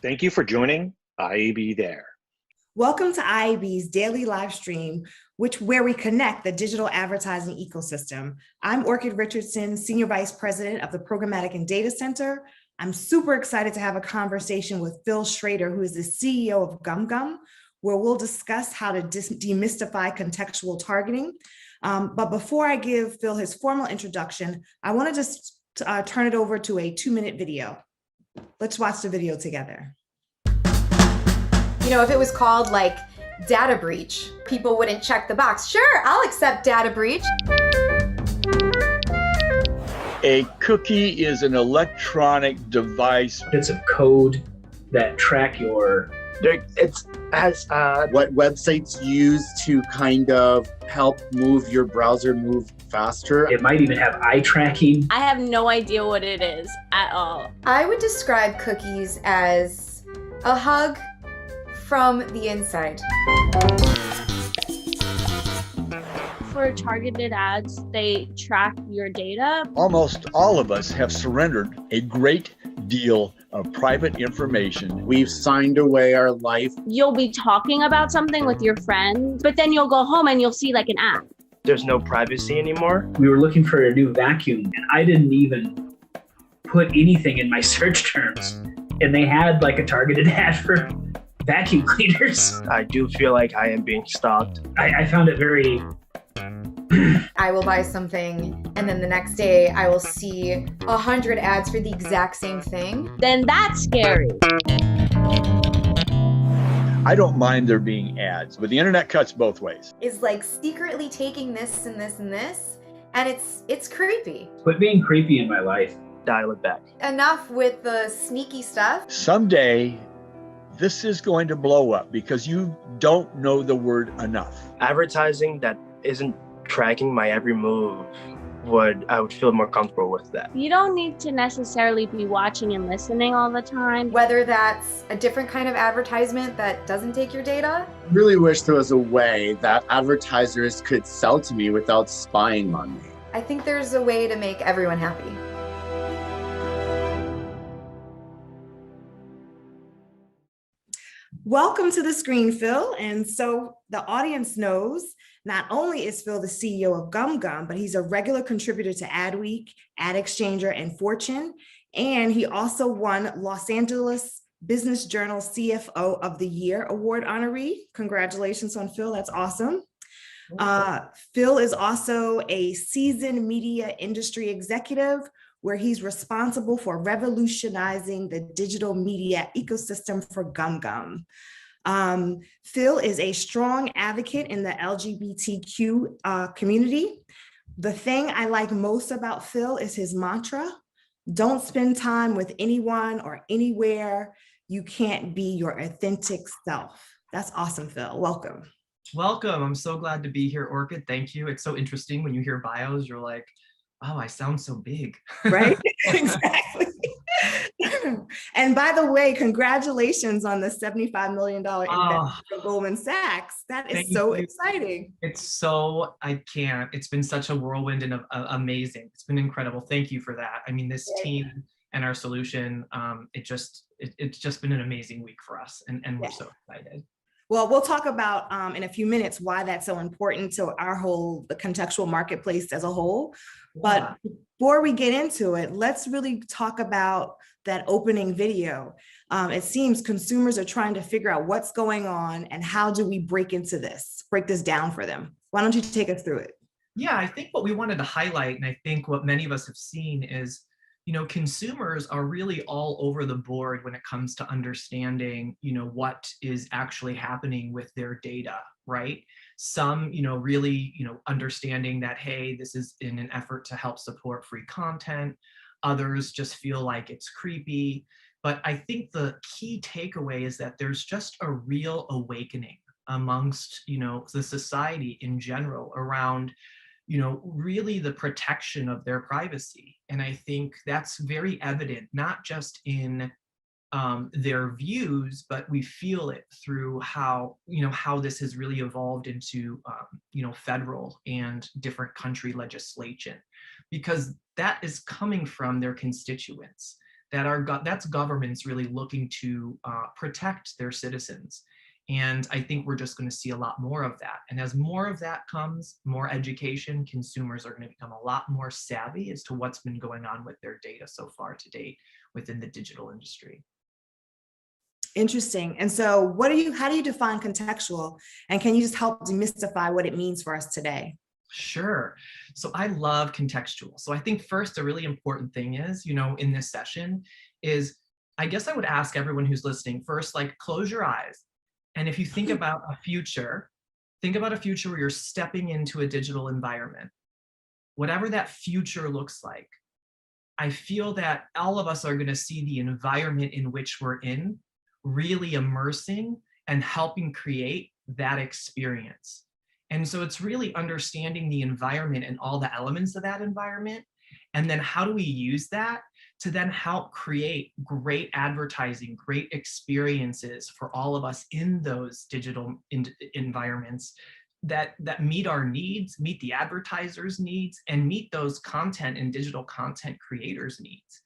Thank you for joining IAB There. Welcome to IAB's daily live stream, where we connect the digital advertising ecosystem. I'm Orchid Richardson, Senior Vice President of the Programmatic and Data Center. I'm super excited to have a conversation with Phil Schrader, who is the CEO of GumGums, where we'll discuss how to demystify contextual targeting. But before I give Phil his formal introduction, I want to just turn it over to a 2-minute video. Let's watch the video together. You know, if it was called like data breach, people wouldn't check the box. Sure, I'll accept data breach. A cookie is an electronic device. Bits of code that track your... what websites use to kind of help move your browser move faster. It might even have eye tracking. I have no idea what it is at all. I would describe cookies as a hug from the inside. For targeted ads, they track your data. Almost all of us have surrendered a great deal of private information. We've signed away our life. You'll be talking about something with your friends, but then you'll go home and you'll see like an ad. There's no privacy anymore. We were looking for a new vacuum, and I didn't even put anything in my search terms. And they had like a targeted ad for vacuum cleaners. I do feel like I am being stalked. I found it very... I will buy something, and then the next day I will see 100 ads for the exact same thing. Then that's scary. I don't mind there being ads, but the internet cuts both ways. Is like secretly taking this and this and this, and it's creepy. Quit being creepy in my life. Dial it back. Enough with the sneaky stuff. Someday, this is going to blow up because you don't know the word enough. Advertising that isn't tracking my every move, I would feel more comfortable with that. You don't need to necessarily be watching and listening all the time. Whether that's a different kind of advertisement that doesn't take your data. I really wish there was a way that advertisers could sell to me without spying on me. I think there's a way to make everyone happy. Welcome to the screen, Phil. And so the audience knows not only is Phil the CEO of GumGums, but he's a regular contributor to Adweek, Ad Exchanger, and Fortune. And he also won Los Angeles Business Journal CFO of the Year Award honoree. Congratulations on Phil, that's awesome. Phil is also a seasoned media industry executive where he's responsible for revolutionizing the digital media ecosystem for GumGums. Phil is a strong advocate in the LGBTQ community. The thing I like most about Phil is his mantra: don't spend time with anyone or anywhere you can't be your authentic self. That's awesome, Phil. Welcome. Welcome. I'm so glad to be here, Orchid. Thank you. It's so interesting when you hear bios, you're like, oh, I sound so big. Right? Exactly. And by the way, congratulations on the $75 million investment from Goldman Sachs. That is so exciting. It's been such a whirlwind and amazing. It's been incredible. Thank you for that. I mean, this team and our solution, it's just been an amazing week for us, and we're so excited. Well, we'll talk about in a few minutes why that's so important to the contextual marketplace as a whole. But before we get into it, let's really talk about that opening video. It seems consumers are trying to figure out what's going on and how do we break this down for them. Why don't you take us through it? Yeah, I think what we wanted to highlight, and I think what many of us have seen is, consumers are really all over the board when it comes to understanding, what is actually happening with their data, right? Some, really, understanding that, hey, this is in an effort to help support free content. Others just feel like it's creepy. But I think the key takeaway is that there's just a real awakening amongst, the society in general around, really the protection of their privacy. And I think that's very evident, not just in their views, but we feel it through how this has really evolved into federal and different country legislation, because that is coming from their constituents. that's governments really looking to protect their citizens. And I think we're just going to see a lot more of that. And as more of that comes, more education, consumers are going to become a lot more savvy as to what's been going on with their data so far to date within the digital industry. Interesting. And so how do you define contextual? And can you just help demystify what it means for us today? Sure. So I love contextual. So I think first, a really important thing is, in this session is, I guess I would ask everyone who's listening first, like, close your eyes. And if you think about a future, where you're stepping into a digital environment, whatever that future looks like. I feel that all of us are going to see the environment in which we're in really immersing and helping create that experience. And so it's really understanding the environment and all the elements of that environment. And then how do we use that to then help create great advertising, great experiences for all of us in those digital environments that meet our needs, meet the advertisers' needs, and meet those content and digital content creators' needs.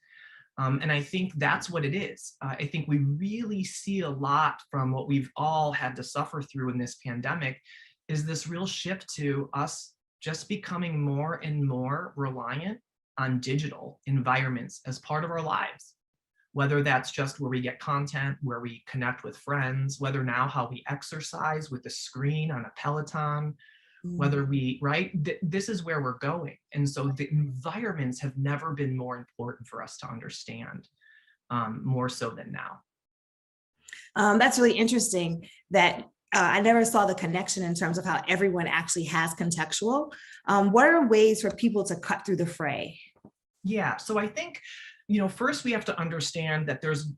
And I think that's what it is. I think we really see a lot from what we've all had to suffer through in this pandemic is this real shift to us just becoming more and more reliant on digital environments as part of our lives. Whether that's just where we get content, where we connect with friends, whether now how we exercise with the screen on a Peloton, whether this is where we're going. And so the environments have never been more important for us to understand, more so than now. That's really interesting that I never saw the connection in terms of how everyone actually has contextual. What are ways for people to cut through the fray? Yeah, so I think, first we have to understand that there's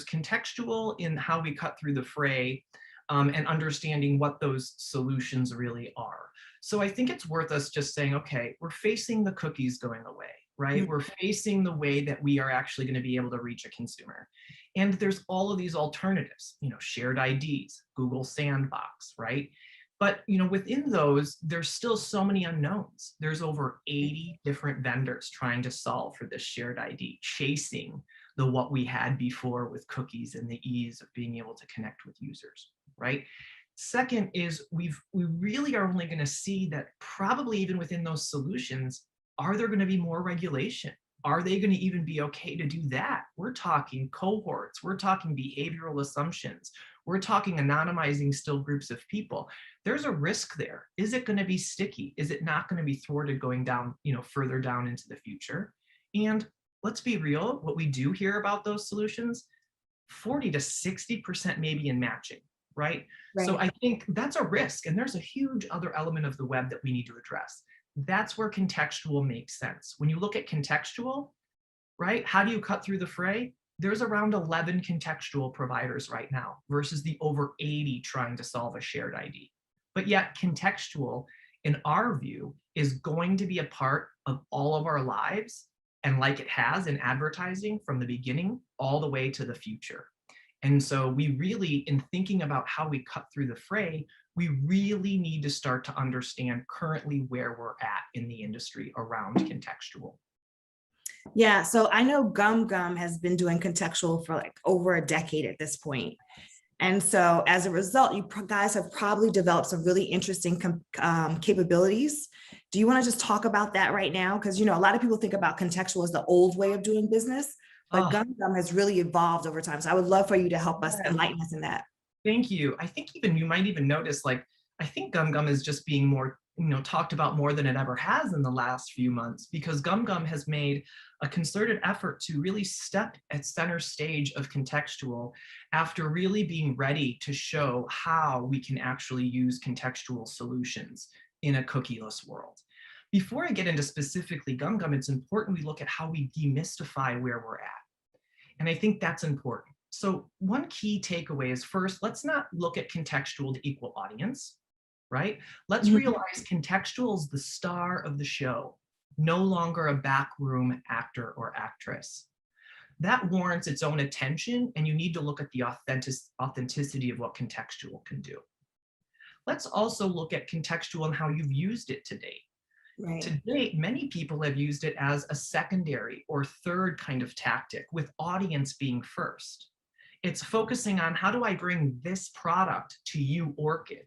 contextual in how we cut through the fray, and understanding what those solutions really are. So I think it's worth us just saying, okay, we're facing the cookies going away, right? Mm-hmm. We're facing the way that we are actually going to be able to reach a consumer. And there's all of these alternatives, shared IDs, Google Sandbox, right? But within those, there's still so many unknowns. There's over 80 different vendors trying to solve for this shared ID, chasing what we had before with cookies and the ease of being able to connect with users, right? Second is we really are only going to see that probably even within those solutions, are there going to be more regulation? Are they going to even be okay to do that? We're talking cohorts, we're talking behavioral assumptions, we're talking anonymizing still groups of people. There's a risk there. Is it going to be sticky? Is it not going to be thwarted going down, further down into the future? And let's be real, what we do hear about those solutions, 40 to 60% maybe in matching, right? So I think that's a risk. And there's a huge other element of the web that we need to address. That's where contextual makes sense. When you look at contextual, right, how do you cut through the fray? There's around 11 contextual providers right now versus the over 80 trying to solve a shared ID. But yet contextual, in our view, is going to be a part of all of our lives, and like it has in advertising from the beginning all the way to the future. And so we really, in thinking about how we cut through the fray, we really need to start to understand currently where we're at in the industry around contextual. Yeah, so I know GumGum has been doing contextual for like over a decade at this point. And so as a result, you guys have probably developed some really interesting capabilities. Do you want to just talk about that right now? Because, a lot of people think about contextual as the old way of doing business, but GumGum has really evolved over time. So I would love for you to help us enlighten us in that. Thank you. I think you might even notice, I think GumGum is just being more, talked about more than it ever has in the last few months, because GumGum has made a concerted effort to really step at center stage of contextual after really being ready to show how we can actually use contextual solutions in a cookieless world. Before I get into specifically GumGum, it's important we look at how we demystify where we're at. And I think that's important. So one key takeaway is, first, let's not look at contextual to equal audience, right? Let's realize contextual is the star of the show, no longer a backroom actor or actress. That warrants its own attention, and you need to look at the authenticity of what contextual can do. Let's also look at contextual and how you've used it to date. Right. To date, many people have used it as a secondary or third kind of tactic, with audience being first. It's focusing on, how do I bring this product to you, Orchid,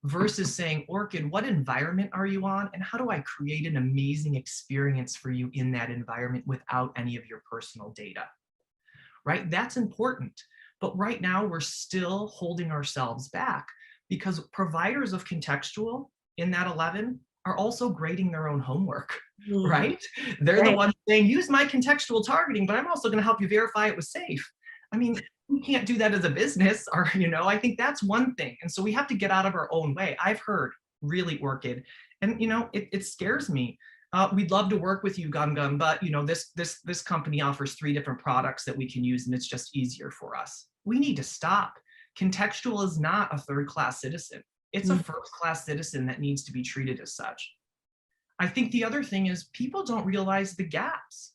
versus saying, Orchid, what environment are you on? And how do I create an amazing experience for you in that environment without any of your personal data? Right? That's important. But right now, we're still holding ourselves back because providers of contextual in that 11 are also grading their own homework, right? They're the ones saying, use my contextual targeting, but I'm also going to help you verify it was safe. I mean, we can't do that as a business, or, I think that's one thing. And so we have to get out of our own way. I've heard, really, Orchid, and, it scares me. We'd love to work with you, GumGum, but, this company offers 3 different products that we can use, and it's just easier for us. We need to stop. Contextual is not a third-class citizen. It's a first-class citizen that needs to be treated as such. I think the other thing is, people don't realize the gaps.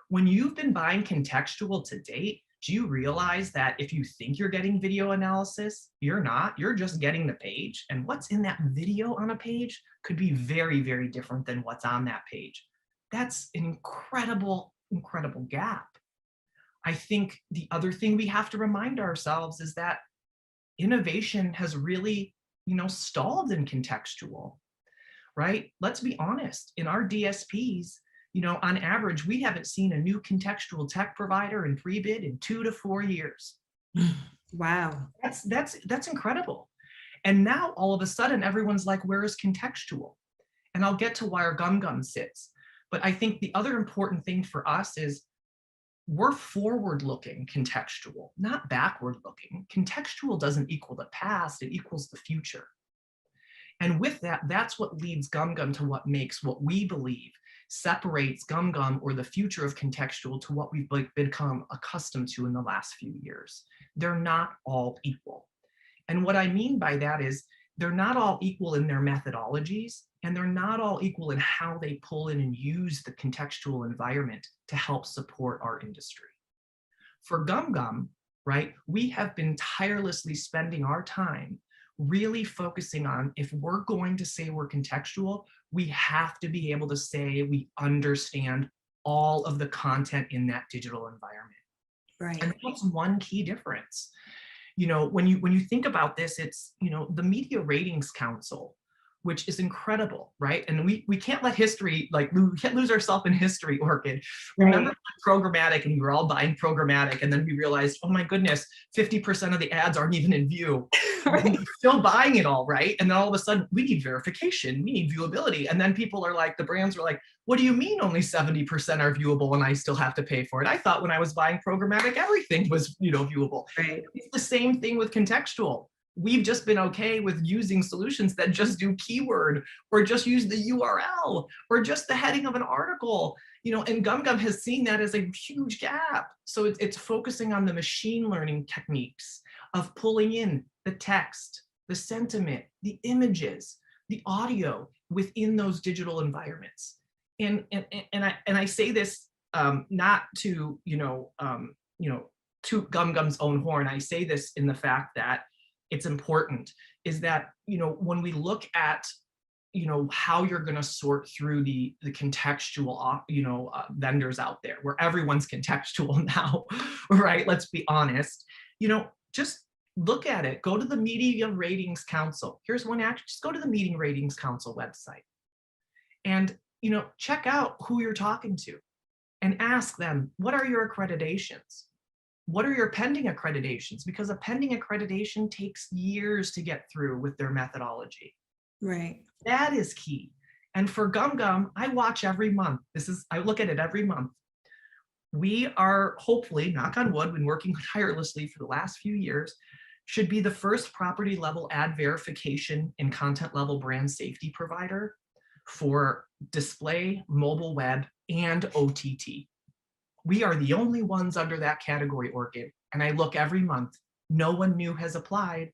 When you've been buying contextual to date, do you realize that if you think you're getting video analysis, you're not, you're just getting the page. And what's in that video on a page could be very, very different than what's on that page. That's an incredible, incredible gap. I think the other thing we have to remind ourselves is that innovation has really, stalled in contextual, right? Let's be honest, in our DSPs, on average, we haven't seen a new contextual tech provider in pre-bid in 2 to 4 years. Wow. That's incredible. And now all of a sudden, everyone's like, where is contextual? And I'll get to where GumGum sits. But I think the other important thing for us is, we're forward-looking contextual, not backward-looking. Contextual doesn't equal the past, it equals the future. And with that, that's what leads GumGum to what makes what we believe separates GumGum, or the future of contextual, to what we've become accustomed to in the last few years. They're not all equal. And what I mean by that is, they're not all equal in their methodologies, and they're not all equal in how they pull in and use the contextual environment to help support our industry. For GumGum, right, we have been tirelessly spending our time really focusing on, if we're going to say we're contextual, we have to be able to say we understand all of the content in that digital environment. Right. And that's one key difference. When you think about this, it's, the Media Ratings Council, which is incredible, right? And we can't let history, we can't lose ourselves in history, Orchid. Remember programmatic, and we were all buying programmatic, and then we realized, oh my goodness, 50% of the ads aren't even in view. We're still buying it all, right? And then all of a sudden, we need verification, we need viewability. And then people are like, the brands are like, what do you mean only 70% are viewable and I still have to pay for it? I thought when I was buying programmatic, everything was, viewable. Right. It's the same thing with contextual. We've just been okay with using solutions that just do keyword, or just use the URL, or just the heading of an article, and GumGum has seen that as a huge gap. So it's focusing on the machine learning techniques of pulling in the text, the sentiment, the images, the audio within those digital environments. And I say this not to, toot GumGum's own horn. I say this in the fact that it's important, is that, when we look at, how you're going to sort through the contextual, vendors out there, where everyone's contextual now, right? Let's be honest, just look at it. Go to the Media Ratings Council. Here's one action. Just go to the Media Ratings Council website and, check out who you're talking to and ask them, what are your accreditations? What are your pending accreditations? Because a pending accreditation takes years to get through with their methodology. Right. That is key. And for GumGum, I watch every month. I look at it every month. We are hopefully, knock on wood, been working tirelessly for the last few years, should be the first property level ad verification and content level brand safety provider for display, mobile web, and OTT. We are the only ones under that category, Orchid. And I look every month. No one new has applied.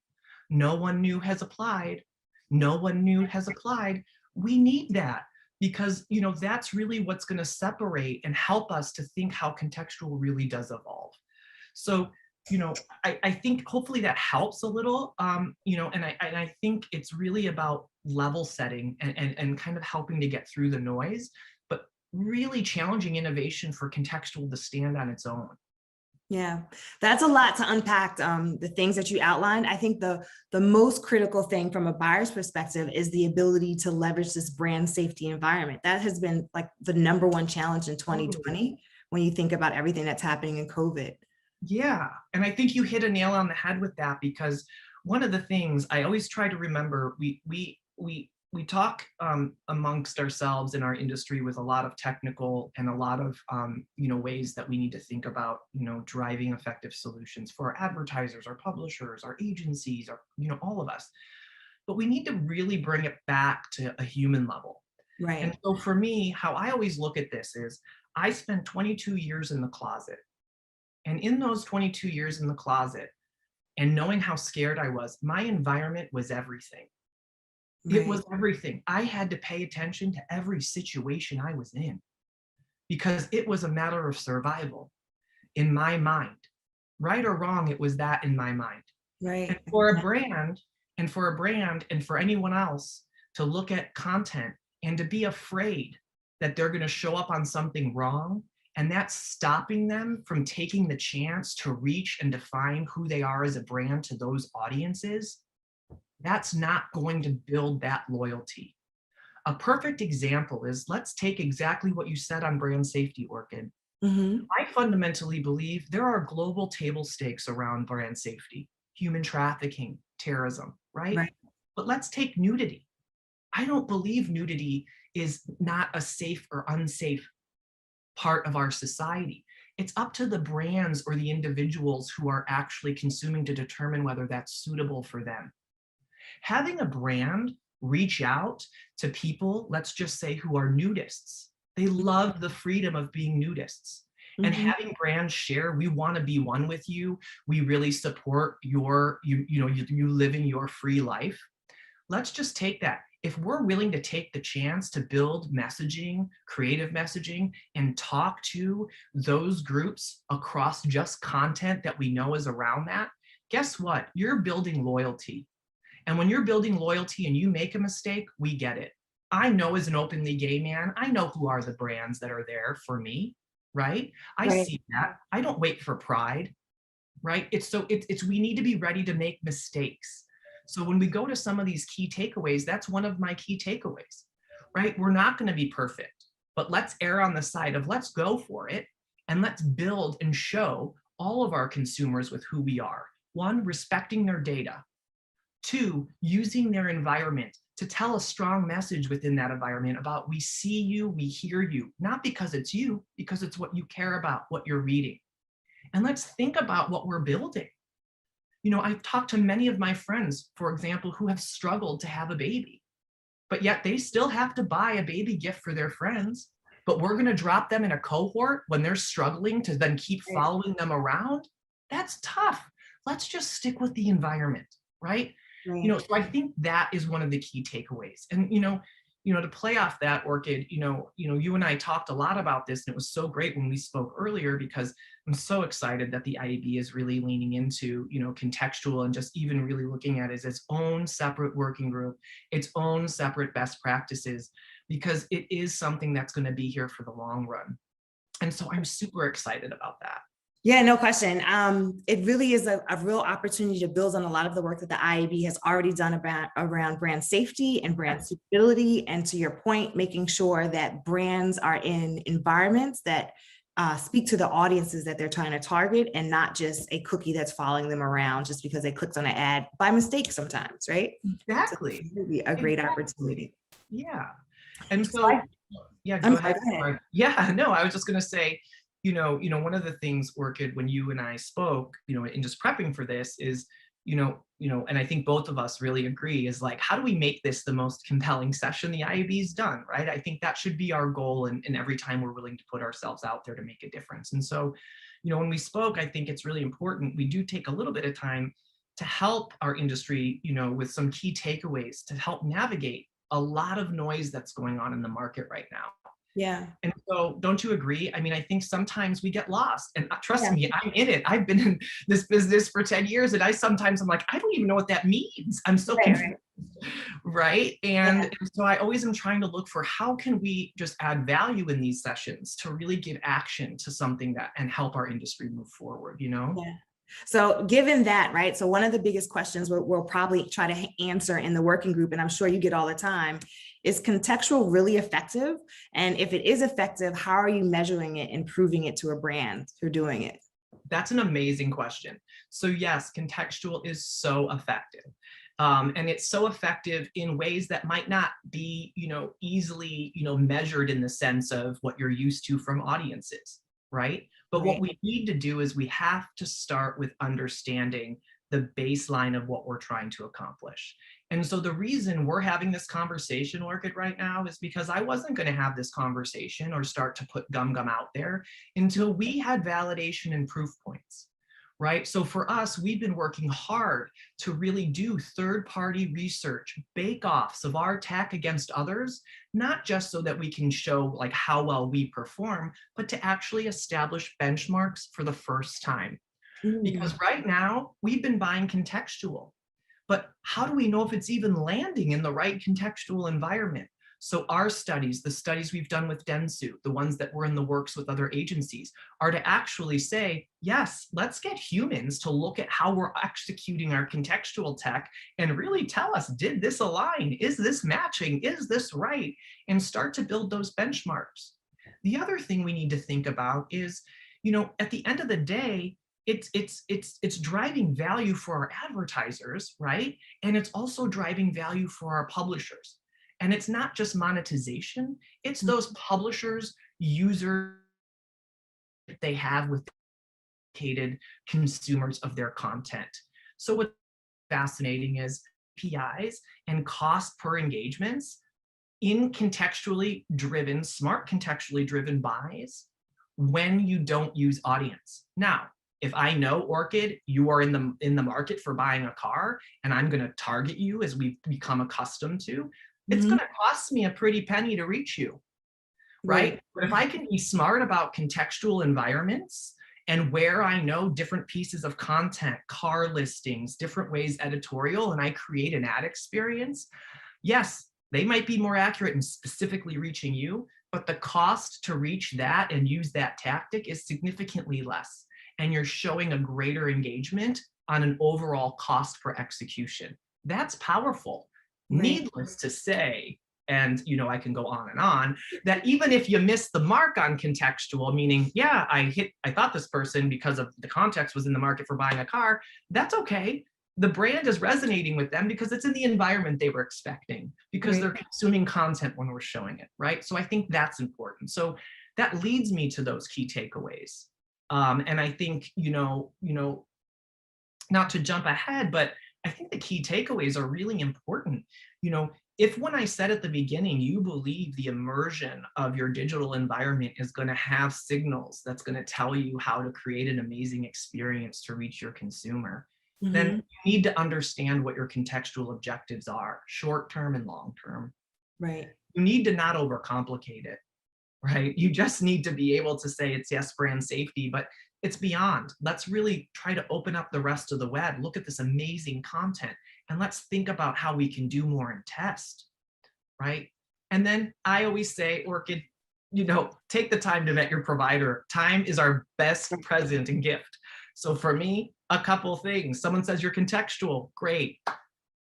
No one new has applied. No one new has applied. We need that because, that's really what's going to separate and help us to think how contextual really does evolve. So you know, I think hopefully that helps a little, you know, and I think it's really about level setting and kind of helping to get through the noise, but really challenging innovation for contextual to stand on its own. Yeah, that's a lot to unpack. The things that you outlined. I think the most critical thing from a buyer's perspective is the ability to leverage this brand safety environment. That has been like the #1 challenge in 2020 when you think about everything that's happening in COVID. Yeah, and I think you hit a nail on the head with that, because one of the things I always try to remember, we talk amongst ourselves in our industry with a lot of technical and a lot of you know, ways that we need to think about, you know, driving effective solutions for our advertisers, our publishers, our agencies, our, you know, all of us. But we need to really bring it back to a human level. Right. And so for me, how I always look at this is I spent 22 years in the closet. And in those 22 years in the closet, and knowing how scared I was, my environment was everything. It was everything. I had to pay attention to every situation I was in because it was a matter of survival in my mind. Right or wrong, it was that in my mind. Right. And for a brand and for anyone else to look at content and to be afraid that they're going to show up on something wrong, and that's stopping them from taking the chance to reach and define who they are as a brand to those audiences, that's not going to build that loyalty. A perfect example is, let's take exactly what you said on brand safety, Orchid. I fundamentally believe there are global table stakes around brand safety, human trafficking, terrorism, right? But let's take nudity. I don't believe nudity is not a safe or unsafe part of our society. It's up to the brands or the individuals who are actually consuming to determine whether that's suitable for them. Having a brand reach out to people, let's just say, who are nudists. They love the freedom of being nudists. And having brands share, we want to be one with you. We really support your, you living your free life. Let's just take that. If we're willing to take the chance to build messaging, creative messaging, and talk to those groups across just content that we know is around that, guess what? You're building loyalty. And when you're building loyalty and you make a mistake, we get it. I know as an openly gay man, I know who are the brands that are there for me, right? I see that. I don't wait for pride, right? It's we need to be ready to make mistakes. So when we go to some of these key takeaways, that's one of my key takeaways, right? We're not going to be perfect, but let's err on the side of let's go for it and let's build and show all of our consumers with who we are. 1, respecting their data. 2, using their environment to tell a strong message within that environment about we see you, we hear you, not because it's you, because it's what you care about, what you're reading. And let's think about what we're building. You know, I've talked to many of my friends, for example, who have struggled to have a baby, but yet they still have to buy a baby gift for their friends. But we're going to drop them in a cohort when they're struggling to then keep following them around. That's tough. Let's just stick with the environment, right? You know, so I think that is one of the key takeaways. And, you know, to play off that, Orchid, you know, you and I talked a lot about this, and it was so great when we spoke earlier, because I'm so excited that the IAB is really leaning into, you know, contextual and just even really looking at it as its own separate working group, its own separate best practices, because it is something that's going to be here for the long run. And so I'm super excited about that. Yeah, no question. It really is a real opportunity to build on a lot of the work that the IAB has already done around brand safety and brand suitability. And to your point, making sure that brands are in environments that speak to the audiences that they're trying to target, and not just a cookie that's following them around just because they clicked on an ad by mistake sometimes, right? Exactly. So it's really a great opportunity. Yeah. And so, yeah, go ahead. Yeah, no, I was just going to say, you know, one of the things, Orchid, when you and I spoke, you know, in just prepping for this is, you know, and I think both of us really agree, is like, how do we make this the most compelling session the IAB's done, right? I think that should be our goal, and every time we're willing to put ourselves out there to make a difference. And so, you know, when we spoke, I think it's really important we do take a little bit of time to help our industry, you know, with some key takeaways to help navigate a lot of noise that's going on in the market right now. Yeah. And so don't you agree? I mean, I think sometimes we get lost, and trust Yeah. me, I'm in it. I've been in this business for 10 years, and I'm like, I don't even know what that means. I'm so Right, confused. Right. And, Yeah. and so I always am trying to look for how can we just add value in these sessions to really give action to something that and help our industry move forward, you know? Yeah. So given that, right, so one of the biggest questions we'll probably try to answer in the working group, and I'm sure you get all the time, is contextual really effective? And if it is effective, how are you measuring it and proving it to a brand through doing it? That's an amazing question. So yes, contextual is so effective. And it's so effective in ways that might not be, easily, measured in the sense of what you're used to from audiences, right? But what we need to do is we have to start with understanding the baseline of what we're trying to accomplish. And so the reason we're having this conversation, Orchid, right now is because I wasn't going to have this conversation or start to put GumGum out there until we had validation and proof points, right? So for us, we've been working hard to really do third-party research, bake-offs of our tech against others, not just so that we can show like how well we perform, but to actually establish benchmarks for the first time. Because right now, we've been buying contextual, but how do we know if it's even landing in the right contextual environment? So our studies, the studies we've done with Dentsu, the ones that were in the works with other agencies, are to actually say, yes, let's get humans to look at how we're executing our contextual tech and really tell us, did this align? Is this matching? Is this right? And start to build those benchmarks. The other thing we need to think about is, at the end of the day, it's driving value for our advertisers, right? And it's also driving value for our publishers. And it's not just monetization, it's those publishers, users they have with dedicated consumers of their content. So what's fascinating is PIs and cost per engagements in contextually driven, smart contextually driven buys when you don't use audience. Now, if I know, Orchid, you are in the market for buying a car, and I'm going to target you as we've become accustomed to, it's going to cost me a pretty penny to reach you, right? But if I can be smart about contextual environments and where I know different pieces of content, car listings, different ways editorial, and I create an ad experience, yes, they might be more accurate in specifically reaching you, but the cost to reach that and use that tactic is significantly less. And you're showing a greater engagement on an overall cost per execution. That's powerful. Needless to say, and I can go on, that even if you miss the mark on contextual, meaning, yeah, I thought this person because of the context was in the market for buying a car, that's okay. The brand is resonating with them because it's in the environment they were expecting, because they're consuming content when we're showing it, right? So I think that's important. So that leads me to those key takeaways. And I think, not to jump ahead, but I think the key takeaways are really important. If when I said at the beginning, you believe the immersion of your digital environment is going to have signals that's going to tell you how to create an amazing experience to reach your consumer, then you need to understand what your contextual objectives are, short-term and long-term. Right. You need to not overcomplicate it, right? You just need to be able to say it's yes, brand safety, but it's beyond. Let's really try to open up the rest of the web, look at this amazing content, and let's think about how we can do more and test, right? And then I always say, Orchid, take the time to vet your provider. Time is our best present and gift. So for me, a couple things. Someone says you're contextual, great.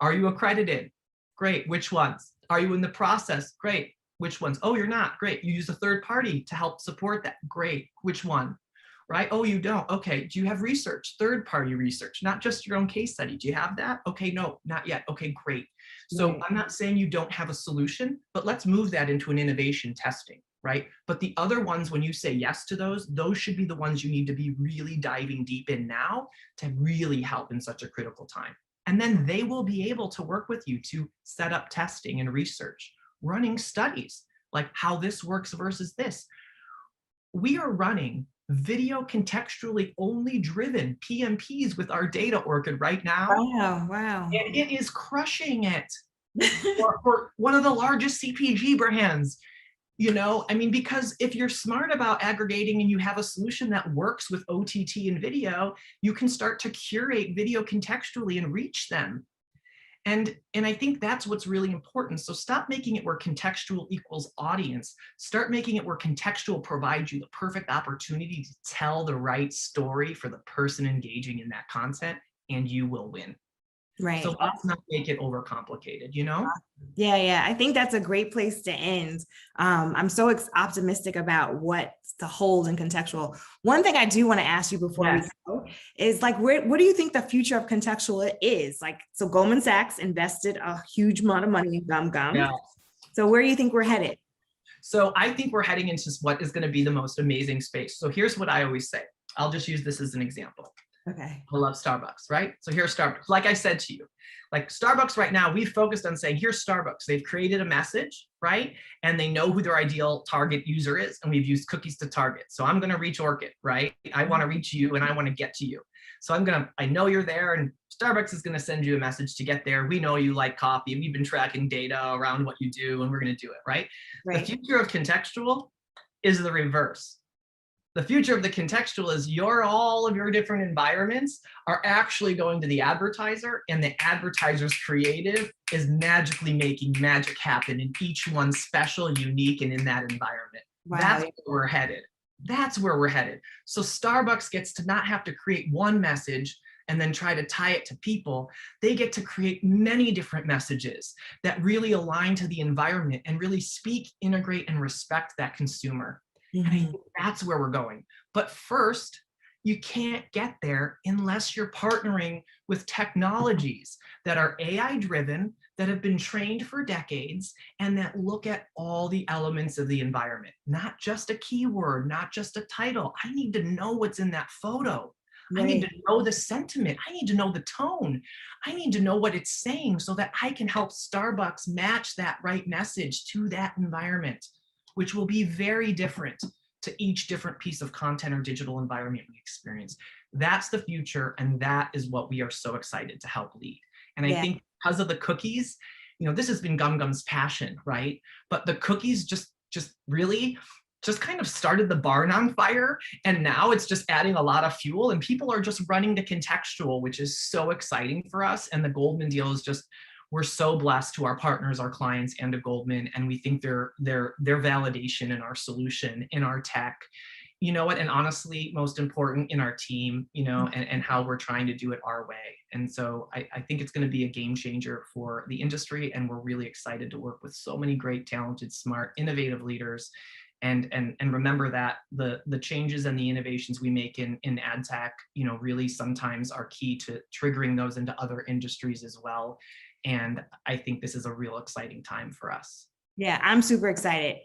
Are you accredited? Great, which ones? Are you in the process? Great, which ones? Oh, you're not, great. You use a third party to help support that, great, which one? Right? Oh, you don't. Okay. Do you have research, third-party research, not just your own case study? Do you have that? Okay, no, not yet. Okay, great. So I'm not saying you don't have a solution, but let's move that into an innovation testing, right? But the other ones, when you say yes to those should be the ones you need to be really diving deep in now to really help in such a critical time. And then they will be able to work with you to set up testing and research, running studies, like how this works versus this. We are running video contextually only driven PMPs with our data, Orchid, right now. Wow. And it is crushing it for one of the largest CPG brands. You know, I mean, because if you're smart about aggregating and you have a solution that works with OTT and video, you can start to curate video contextually and reach them. And I think that's what's really important. So stop making it where contextual equals audience. Start making it where contextual provides you the perfect opportunity to tell the right story for the person engaging in that content, and you will win. Right. So let's not make it overcomplicated, you know? Yeah. I think that's a great place to end. I'm so optimistic about what to hold in contextual. One thing I do want to ask you before we go is like, what do you think the future of contextual is? Like, so Goldman Sachs invested a huge amount of money in GumGums. Yeah. So where do you think we're headed? So I think we're heading into what is going to be the most amazing space. So here's what I always say. I'll just use this as an example. Okay. I love Starbucks, right? So here's Starbucks. Like I said to you, like Starbucks right now, we've focused on saying, here's Starbucks. They've created a message, right? And they know who their ideal target user is. And we've used cookies to target. So I'm going to reach Orchid, right? I want to reach you and I want to get to you. So I know you're there, and Starbucks is going to send you a message to get there. We know you like coffee. We've been tracking data around what you do, and we're going to do it, right? The future of contextual is the reverse. The future of the contextual is all of your different environments are actually going to the advertiser, and the advertiser's creative is magically making magic happen, in each one special, unique, and in that environment. Wow. That's where we're headed. That's where we're headed. So Starbucks gets to not have to create one message and then try to tie it to people. They get to create many different messages that really align to the environment and really speak, integrate, and respect that consumer. And I think that's where we're going. But first, you can't get there unless you're partnering with technologies that are AI-driven, that have been trained for decades, and that look at all the elements of the environment, not just a keyword, not just a title. I need to know what's in that photo. Right. I need to know the sentiment. I need to know the tone. I need to know what it's saying so that I can help Starbucks match that right message to that environment, which will be very different to each different piece of content or digital environment we experience. That's the future, and that is what we are so excited to help lead. And I think because of the cookies, you know, this has been GumGums' passion, right? But the cookies just really kind of started the barn on fire, and now it's just adding a lot of fuel, and people are just running to contextual, which is so exciting for us. And the Goldman deal is just, we're so blessed to our partners, our clients, and to Goldman, and we think their validation in our solution, in our tech, you know what, and honestly, most important, in our team, you know, and how we're trying to do it our way. And so I think it's going to be a game changer for the industry, and we're really excited to work with so many great, talented, smart, innovative leaders. And remember that the changes and the innovations we make in ad tech, you know, really sometimes are key to triggering those into other industries as well. And I think this is a real exciting time for us. Yeah, I'm super excited.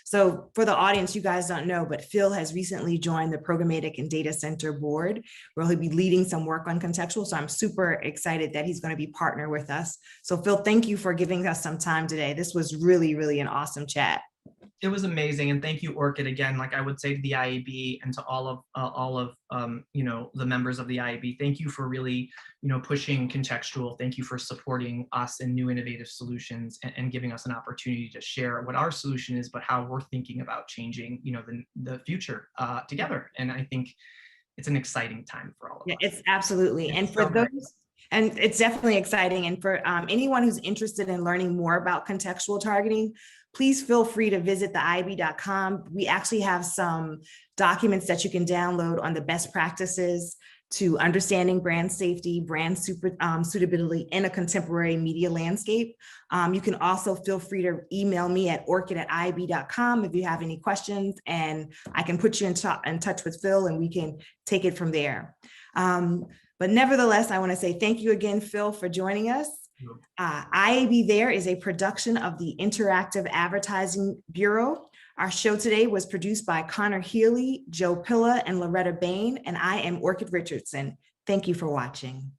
So for the audience, you guys don't know, but Phil has recently joined the Programmatic and Data Center board, where he'll be leading some work on contextual. So I'm super excited that he's going to be partner with us. So Phil, thank you for giving us some time today. This was really, really an awesome chat. It was amazing, and thank you, Orchid, again. Like I would say to the IAB and to all of you know, the members of the IAB, thank you for really, you know, pushing contextual. Thank you for supporting us in new innovative solutions, and giving us an opportunity to share what our solution is, but how we're thinking about changing, you know, the future together. And I think it's an exciting time for all of us. It's absolutely, and for those. And it's definitely exciting. And for anyone who's interested in learning more about contextual targeting, please feel free to visit the IAB.com. We actually have some documents that you can download on the best practices to understanding brand safety, brand suitability in a contemporary media landscape. You can also feel free to email me at orchid@iab.com if you have any questions, and I can put you in touch with Phil, and we can take it from there. But nevertheless, I want to say thank you again, Phil, for joining us. IAB There is a production of the Interactive Advertising Bureau. Our show today was produced by Connor Healy, Joe Pilla, and Loretta Bain, and I am Orchid Richardson. Thank you for watching.